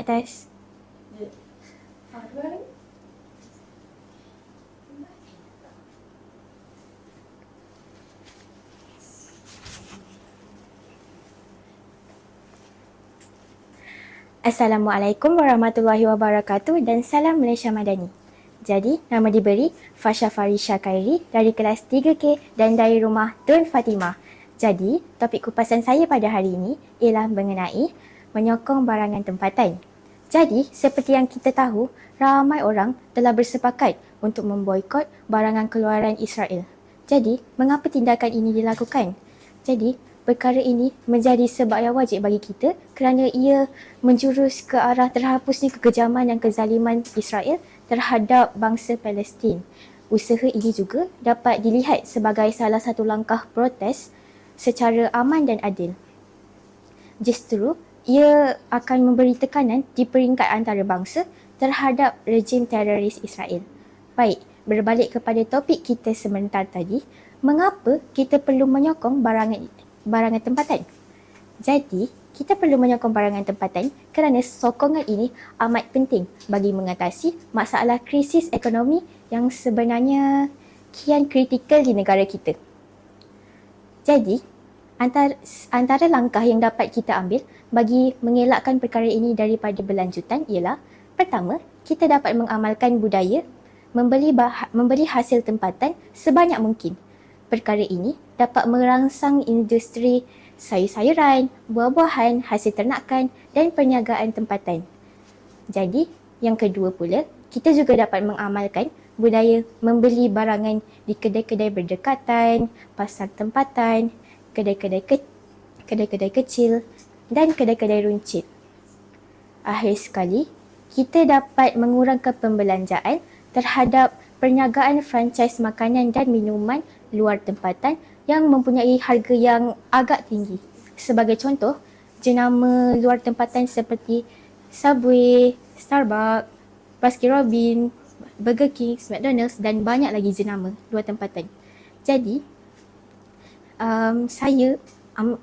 tes. Assalamualaikum warahmatullahi wabarakatuh dan salam Malaysia Madani. Jadi, nama diberi FASHA FARISHA KHAIRI dari kelas 3K dan dari rumah Tun Fatimah. Jadi, topik kupasan saya pada hari ini ialah mengenai menyokong barangan tempatan. Jadi, seperti yang kita tahu, ramai orang telah bersepakat untuk memboikot barangan keluaran Israel. Jadi, mengapa tindakan ini dilakukan? Jadi, perkara ini menjadi sebab yang wajib bagi kita kerana ia menjurus ke arah terhapusnya kekejaman dan kezaliman Israel terhadap bangsa Palestin. Usaha ini juga dapat dilihat sebagai salah satu langkah protes secara aman dan adil. Justru, ia akan memberi tekanan di peringkat antarabangsa terhadap rejim teroris Israel. Baik, berbalik kepada topik kita sebentar tadi, mengapa kita perlu menyokong barangan tempatan? Jadi, kita perlu menyokong barangan tempatan kerana sokongan ini amat penting bagi mengatasi masalah krisis ekonomi yang sebenarnya kian kritikal di negara kita. Jadi, antara langkah yang dapat kita ambil bagi mengelakkan perkara ini daripada berlanjutan ialah, pertama, kita dapat mengamalkan budaya membeli hasil tempatan sebanyak mungkin. Perkara ini dapat merangsang industri sayur-sayuran, buah-buahan, hasil ternakan dan perniagaan tempatan. Jadi, yang kedua pula, kita juga dapat mengamalkan budaya membeli barangan di kedai-kedai berdekatan, pasar tempatan, kedai-kedai kecil dan kedai-kedai runcit. Akhir sekali, kita dapat mengurangkan pembelanjaan terhadap perniagaan franchise makanan dan minuman luar tempatan yang mempunyai harga yang agak tinggi. Sebagai contoh, jenama luar tempatan seperti Subway, Starbucks, Baskin Robbins, Burger King, McDonald's dan banyak lagi jenama luar tempatan. Jadi, saya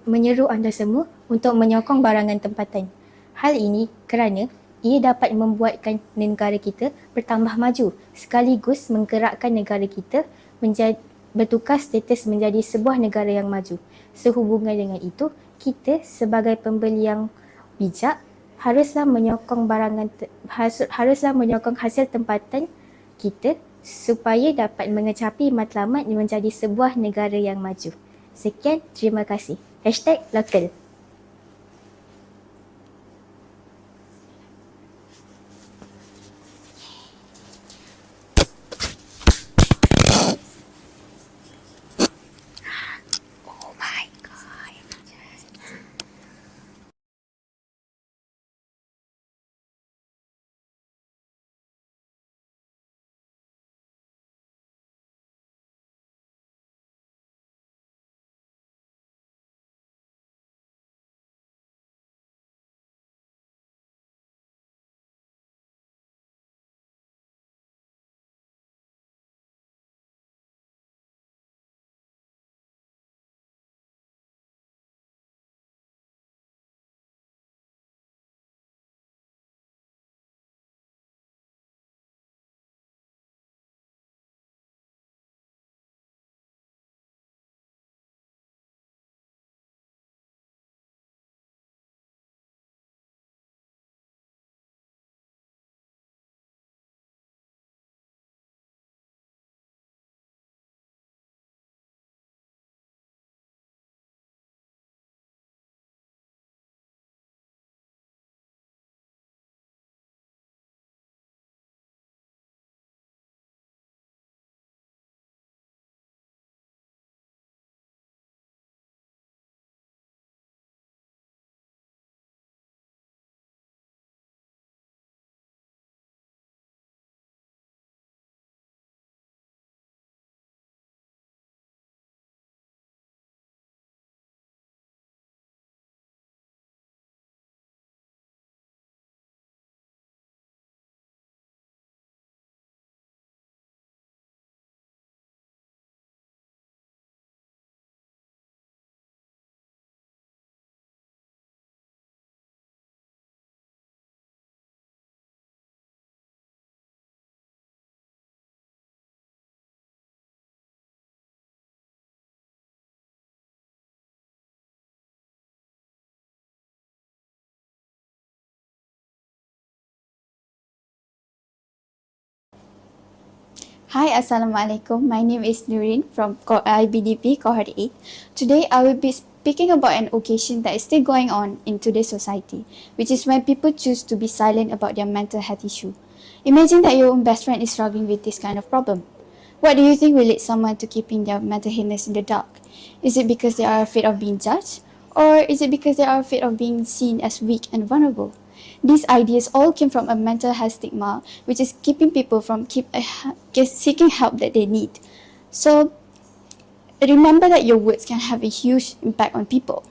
menyeru anda semua untuk menyokong barangan tempatan. Hal ini kerana ia dapat membuatkan negara kita bertambah maju sekaligus menggerakkan negara kita bertukar status menjadi sebuah negara yang maju. Sehubungan dengan itu, kita sebagai pembeli yang bijak haruslah menyokong hasil tempatan kita supaya dapat mengecapi matlamat menjadi sebuah negara yang maju. Sekian, terima kasih. #lokal Hi, Assalamualaikum. My name is NURIN from IBDP Cohort 8. Today, I will be speaking about an occasion that is still going on in today's society, which is when people choose to be silent about their mental health issue. Imagine that your own best friend is struggling with this kind of problem. What do you think will lead someone to keeping their mental illness in the dark? Is it because they are afraid of being judged? Or is it because they are afraid of being seen as weak and vulnerable? These ideas all came from a mental health stigma, which is keeping people from seeking help that they need. So remember that your words can have a huge impact on people.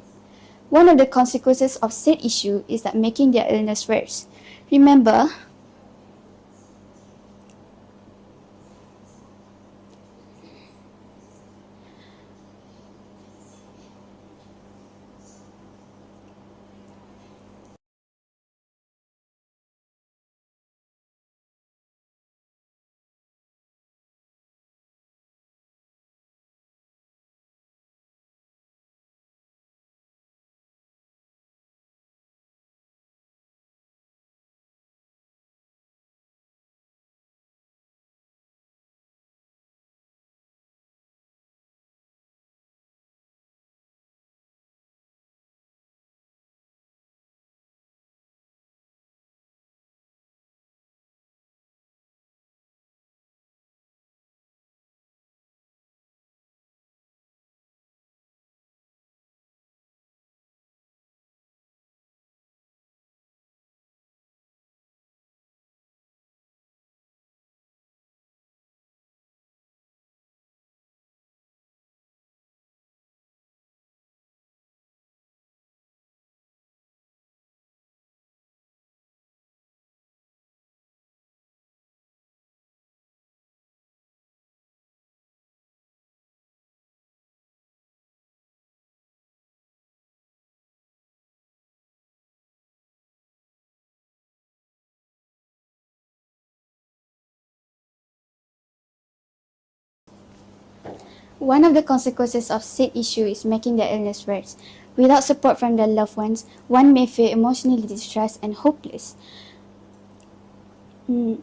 One of the consequences of said issue is that making their illness worse. Remember, one of the consequences of said issue is making their illness worse. Without support from their loved ones, one may feel emotionally distressed and hopeless. Mm.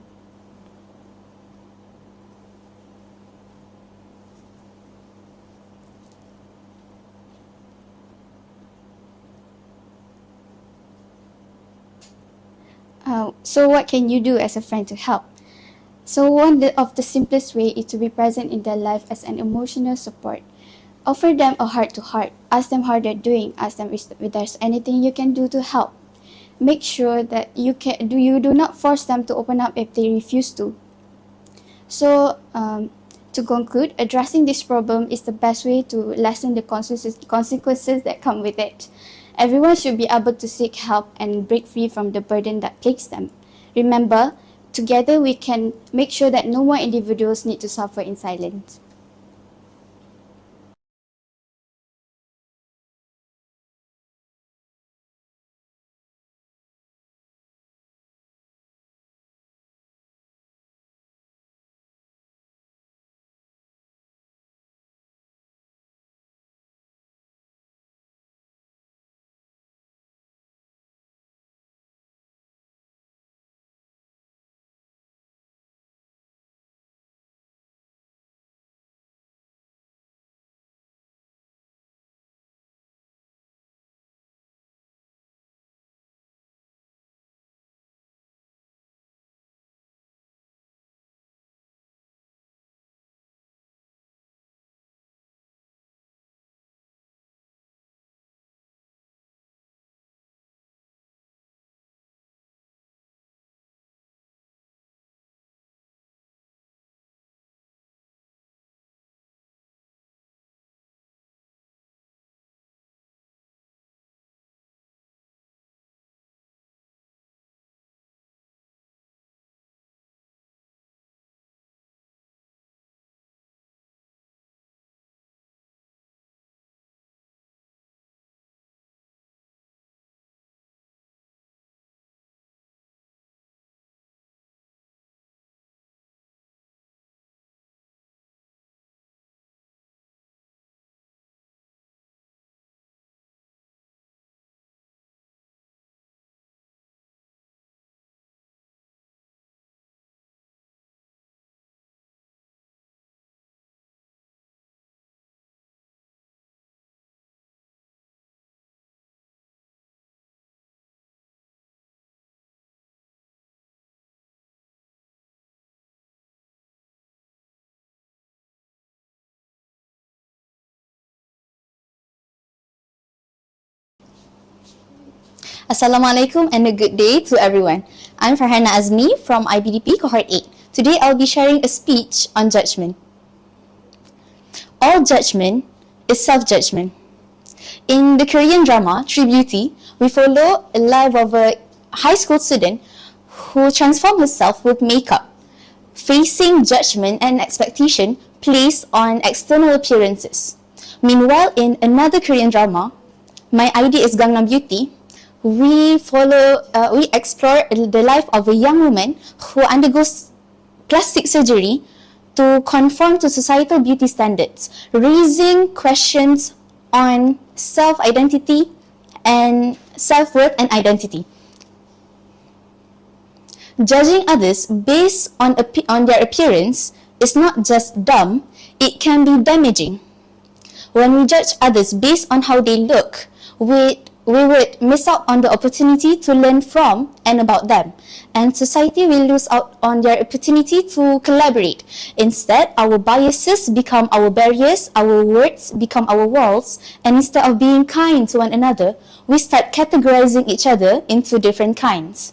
So what can you do as a friend to help? So one of the simplest way is to be present in their life as an emotional support. Offer them a heart to heart. Ask them how they're doing. Ask them if there's anything you can do to help. Make sure that you do not force them to open up if they refuse to. So to conclude, addressing this problem is the best way to lessen the consequences that come with it. Everyone should be able to seek help and break free from the burden that plagues them. Remember, together we can make sure that no more individuals need to suffer in silence. Assalamualaikum and a good day to everyone. I'm FARHANA AZNEE from IBDP Cohort 8. Today I'll be sharing a speech on judgment. All judgment is self-judgment. In the Korean drama True Beauty, we follow a life of a high school student who transformed herself with makeup, facing judgment and expectation placed on external appearances. Meanwhile, in another Korean drama, My ID is Gangnam Beauty, we explore the life of a young woman who undergoes plastic surgery to conform to societal beauty standards, raising questions on self-identity and self-worth and identity. Judging others based on their appearance is not just dumb, it can be damaging. When we judge others based on how they look, we would miss out on the opportunity to learn from and about them, and society will lose out on their opportunity to collaborate. Instead, our biases become our barriers, our words become our walls, and instead of being kind to one another, we start categorizing each other into different kinds.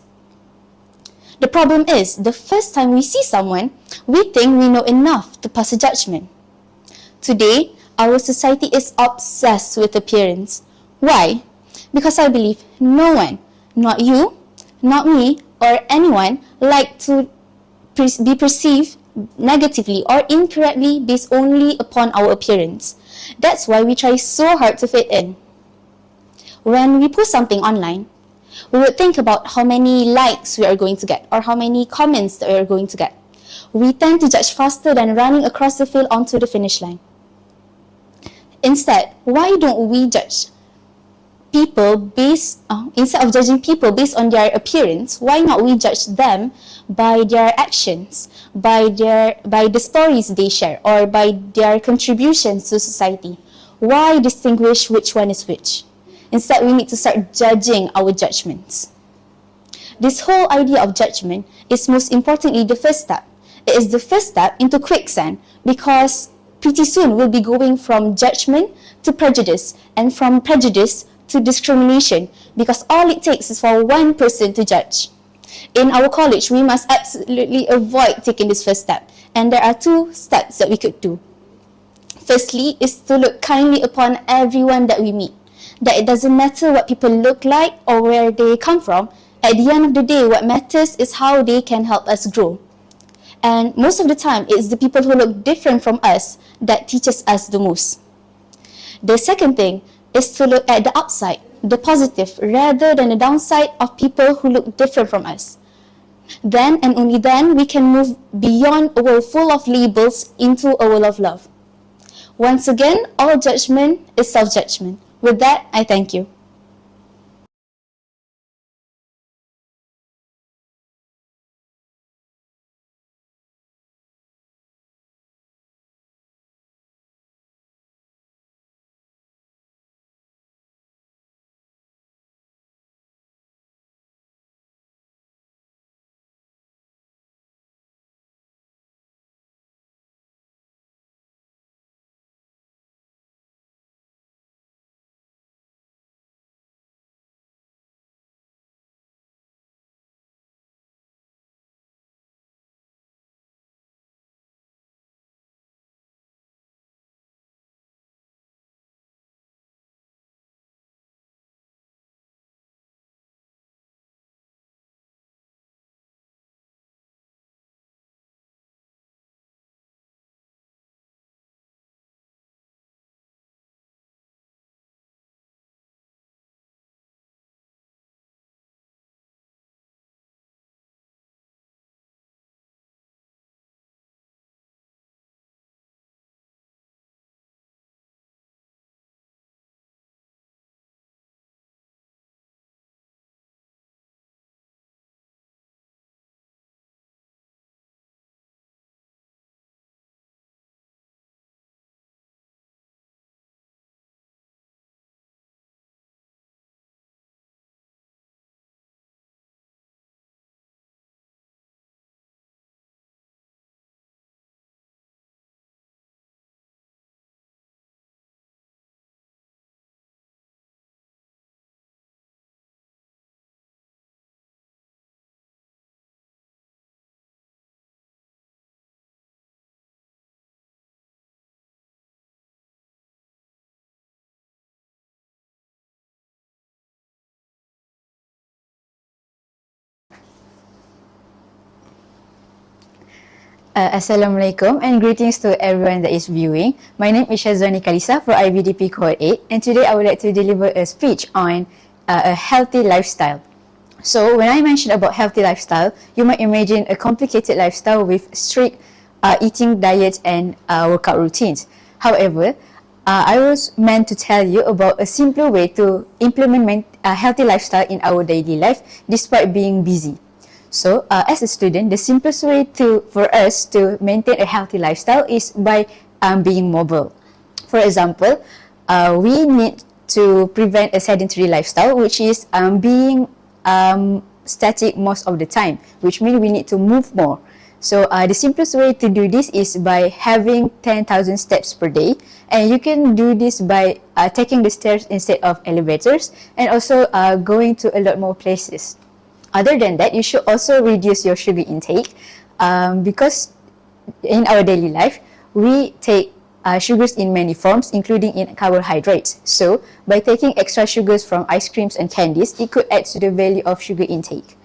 The problem is, the first time we see someone, we think we know enough to pass a judgment. Today, our society is obsessed with appearance. Why? Because I believe no one, not you, not me, or anyone, like to be perceived negatively or incorrectly based only upon our appearance. That's why we try so hard to fit in. When we post something online, we would think about how many likes we are going to get or how many comments that we are going to get. We tend to judge faster than running across the field onto the finish line. Instead, why don't we judge people instead of judging people based on their appearance, why not we judge them by their actions, by the stories they share, or by their contributions to society? Why distinguish which one is which? Instead, we need to start judging our judgments. This whole idea of judgment is most importantly the first step. It is the first step into quicksand because pretty soon we'll be going from judgment to prejudice and from prejudice to discrimination because all it takes is for one person to judge. In our college, we must absolutely avoid taking this first step, and there are two steps that we could do. Firstly is to look kindly upon everyone that we meet. That it doesn't matter what people look like or where they come from. At the end of the day, what matters is how they can help us grow. And most of the time, it's the people who look different from us that teaches us the most. The second thing is to look at the upside, the positive, rather than the downside of people who look different from us. Then and only then, we can move beyond a world full of labels into a world of love. Once again, all judgment is self-judgment. With that, I thank you. Assalamualaikum and greetings to everyone that is viewing. My name is SYAZWANI for IBDP Cohort 8, and today I would like to deliver a speech on a healthy lifestyle. So when I mention about healthy lifestyle, you might imagine a complicated lifestyle with strict eating diets and workout routines. However, I was meant to tell you about a simpler way to implement a healthy lifestyle in our daily life despite being busy. So, as a student, the simplest way for us to maintain a healthy lifestyle is by being mobile. For example, we need to prevent a sedentary lifestyle, which is being static most of the time, which means we need to move more. So, the simplest way to do this is by having 10,000 steps per day, and you can do this by taking the stairs instead of elevators, and also going to a lot more places. Other than that, you should also reduce your sugar intake because in our daily life, we take sugars in many forms, including in carbohydrates. So, by taking extra sugars from ice creams and candies, it could add to the value of sugar intake.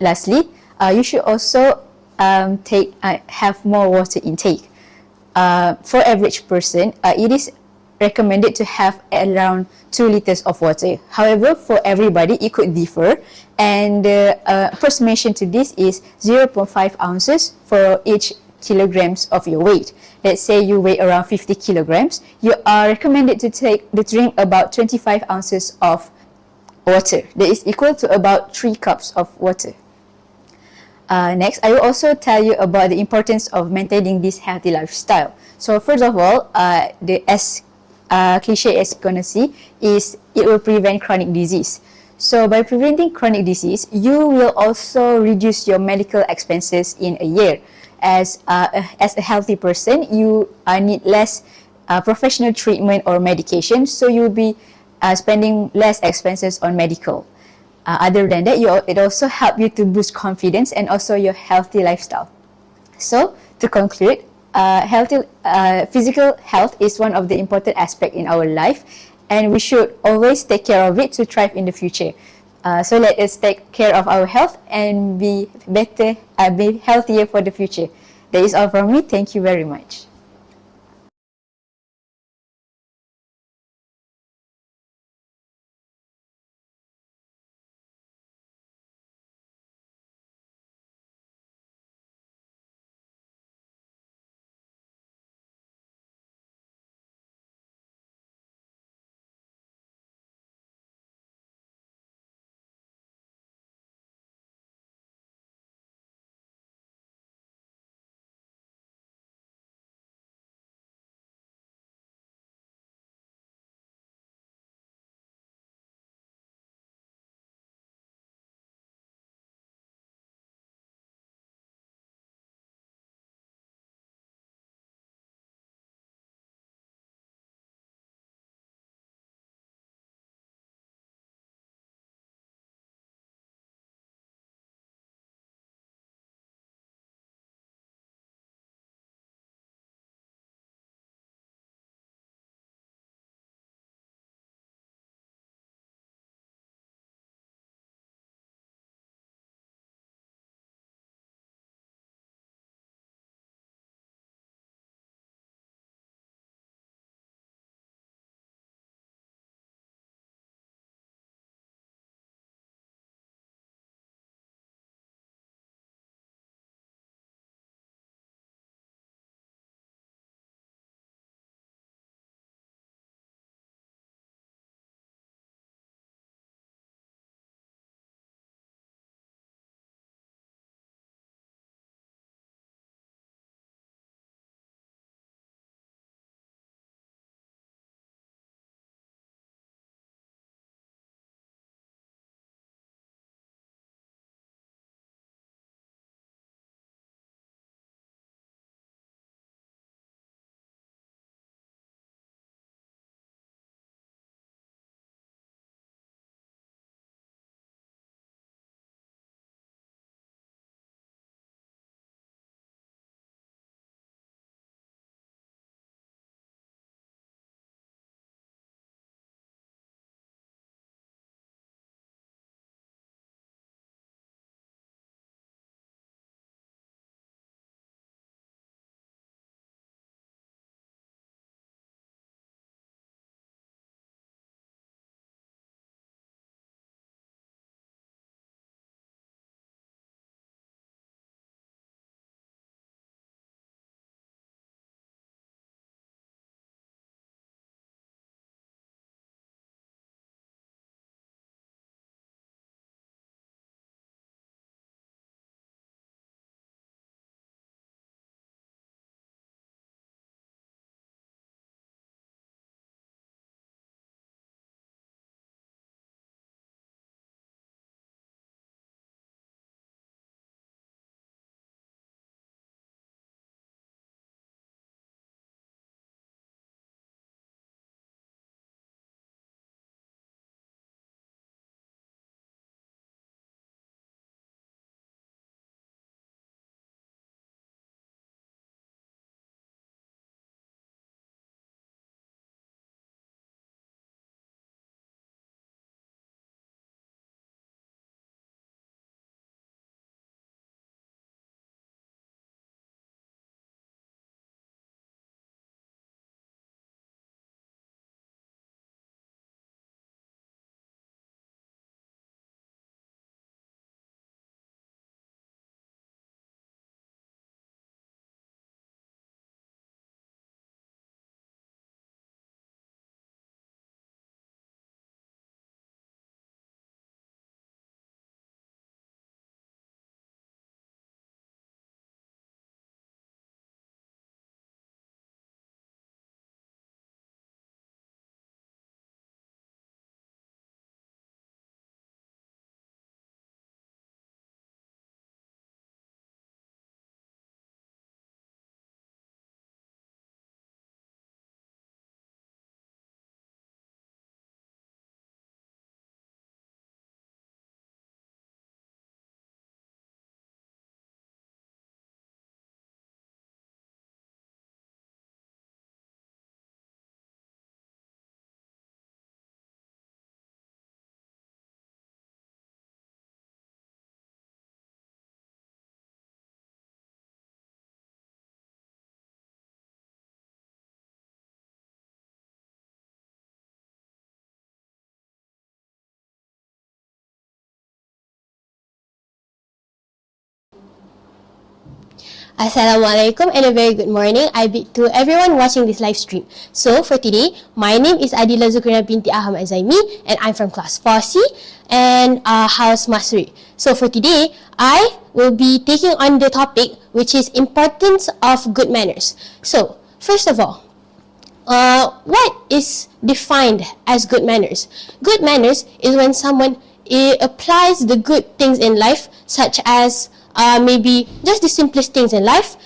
Lastly, you should also have more water intake. For average person, it is recommended to have around 2 liters of water. However, for everybody, it could differ, and the approximation to this is 0.5 ounces for each kilograms of your weight. Let's say you weigh around 50 kilograms, you are recommended to drink about 25 ounces of water. That is equal to about 3 cups of water. Next, I will also tell you about the importance of maintaining this healthy lifestyle. So first of all, as cliche as you're gonna see, is it will prevent chronic disease. So by preventing chronic disease, you will also reduce your medical expenses in a year. As a healthy person, you need less professional treatment or medication, so you'll be spending less expenses on medical. Other than that, it also helps you to boost confidence and also your healthy lifestyle. So, to conclude, physical health is one of the important aspects in our life, and we should always take care of it to thrive in the future. So let us take care of our health and be healthier for the future. That is all from me. Thank you very much. Assalamualaikum and a very good morning to everyone watching this live stream. So for today, my name is ADILA ZUKRINA binti AHAMAD ZAIMI and I'm from class 4C and house Masri. So for today, I will be taking on the topic which is importance of good manners. So first of all, what is defined as good manners? Good manners is when someone applies the good things in life, such as maybe just the simplest things in life,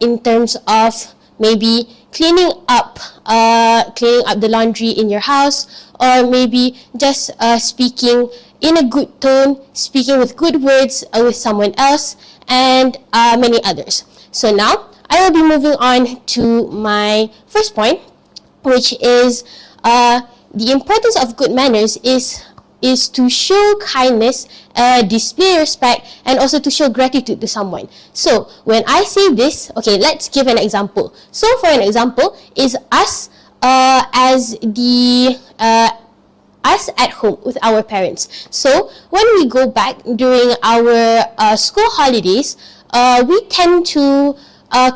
in terms of maybe cleaning up the laundry in your house, or maybe just speaking in a good tone, speaking with good words with someone else, and many others. So now I will be moving on to my first point, which is the importance of good manners is to show kindness, display respect, and also to show gratitude to someone. So when I say this, okay, let's give an example. So for an example is us us at home with our parents. So when we go back during our school holidays, we tend to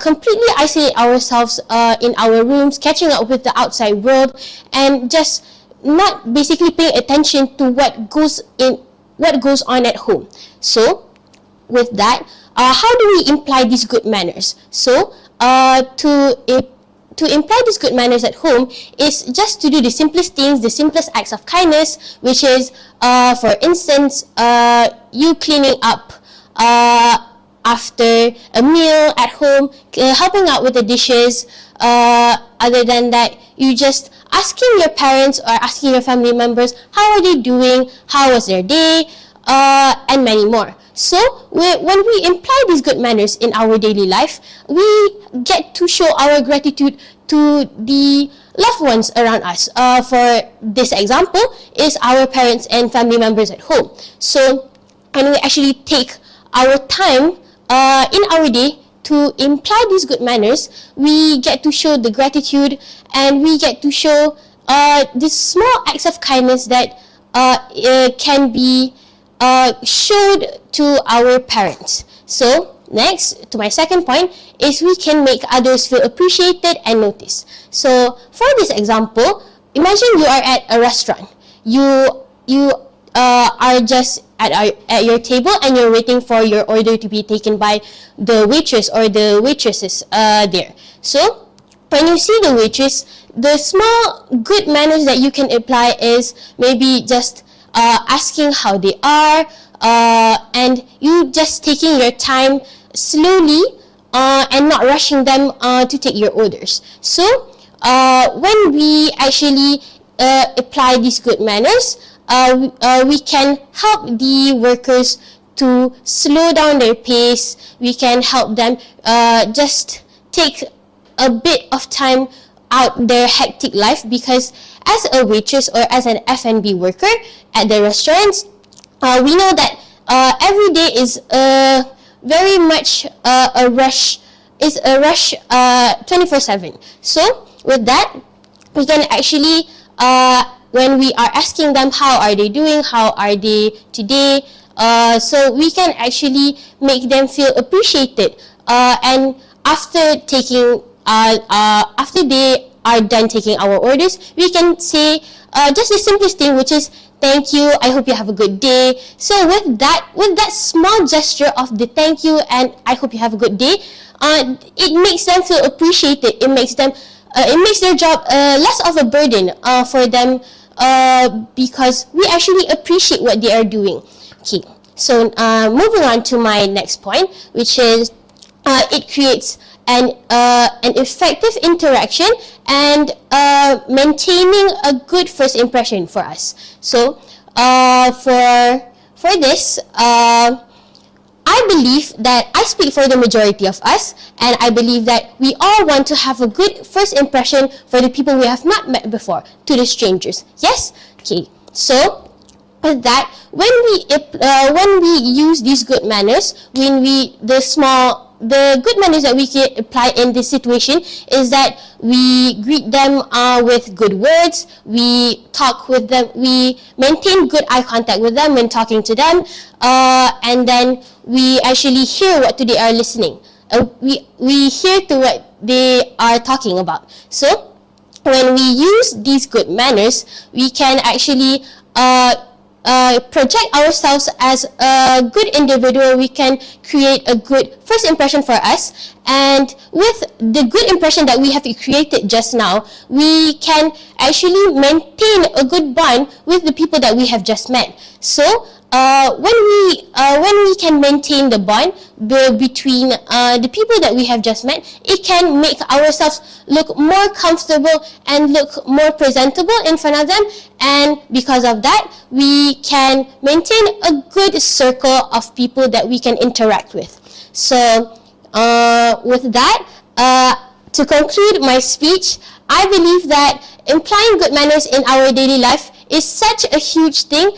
completely isolate ourselves in our rooms, catching up with the outside world, and just not basically paying attention to what goes on at home. So with that, how do we imply these good manners? So to imply these good manners at home is just to do the simplest things, the simplest acts of kindness, which is for instance, you cleaning up after a meal at home, helping out with the dishes. Other than that, you just asking your parents or asking your family members how are they doing, how was their day, and many more. So when we imply these good manners in our daily life, we get to show our gratitude to the loved ones around us. For this example is our parents and family members at home. So when we actually take our time in our day to imply these good manners, we get to show the gratitude, and we get to show these small acts of kindness that can be showed to our parents. So next, to my second point, is we can make others feel appreciated and noticed. So for this example, imagine you are at a restaurant. You are just at your table and you're waiting for your order to be taken by the waitress or the waitresses there. So when you see the waitress, the small good manners that you can apply is maybe just asking how they are, and you just taking your time slowly and not rushing them to take your orders. So when we actually apply these good manners, we can help the workers to slow down their pace. We can help them just take a bit of time out their hectic life, because as a waitress or as an F&B worker at the restaurants, we know that every day is very much a rush. Is a rush 24/7. So with that, we can actually when we are asking them how are they doing, how are they today, so we can actually make them feel appreciated, and after they are done taking our orders, we can say just the simplest thing, which is thank you, I hope you have a good day. So with that small gesture of the thank you and I hope you have a good day, it makes them feel appreciated. It makes their job less of a burden for them, because we actually appreciate what they are doing. Okay, so moving on to my next point, which is it creates an effective interaction and maintaining a good first impression for us. So for this, I believe that I speak for the majority of us, and I believe that we all want to have a good first impression for the people we have not met before, to the strangers. Yes? Okay, so with that, when we use these good manners, the good manners that we can apply in this situation is that we greet them with good words, we talk with them, we maintain good eye contact with them when talking to them, and then we actually hear what they are listening. We hear to what they are talking about. So when we use these good manners, we can actually project ourselves as a good individual. We can create a good first impression for us, and with the good impression that we have created just now, we can actually maintain a good bond with the people that we have just met. So when we can maintain the bond between the people that we have just met, it can make ourselves look more comfortable and look more presentable in front of them, and because of that, we can maintain a good circle of people that we can interact with. So with that, to conclude my speech, I believe that implying good manners in our daily life is such a huge thing,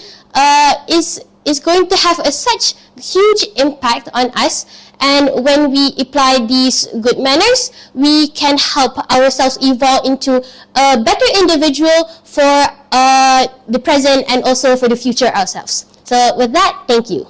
is going to have such huge impact on us, and when we apply these good manners, we can help ourselves evolve into a better individual for the present and also for the future ourselves. So with that, thank you.